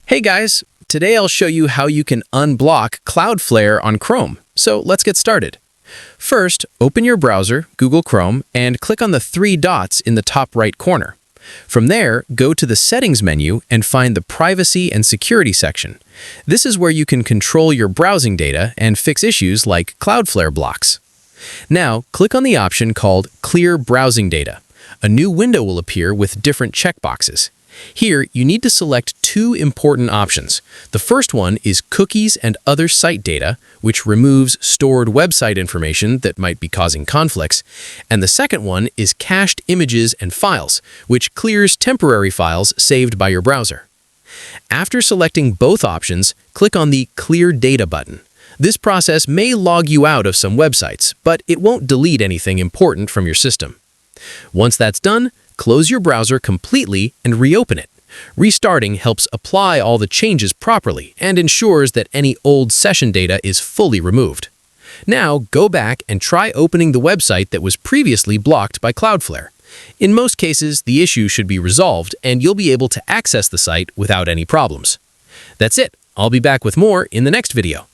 Hey guys, today I'll show you how you can unblock Cloudflare on Chrome. So let's get started. First, open your browser, Google Chrome, and click on the three dots in the top right corner. From there, go to the Settings menu and find the Privacy and Security section. This is where you can control your browsing data and fix issues like Cloudflare blocks. Now, click on the option called Clear Browsing Data. A new window will appear with different checkboxes. Here, you need to select two important options. The first one is Cookies and Other Site Data, which removes stored website information that might be causing conflicts. And the second one is Cached Images and Files, which clears temporary files saved by your browser. After selecting both options, click on the Clear Data button. This process may log you out of some websites, but it won't delete anything important from your system. Once that's done, close your browser completely and reopen it. Restarting helps apply all the changes properly and ensures that any old session data is fully removed. Now, go back and try opening the website that was previously blocked by Cloudflare. In most cases, the issue should be resolved and you'll be able to access the site without any problems. That's it. I'll be back with more in the next video.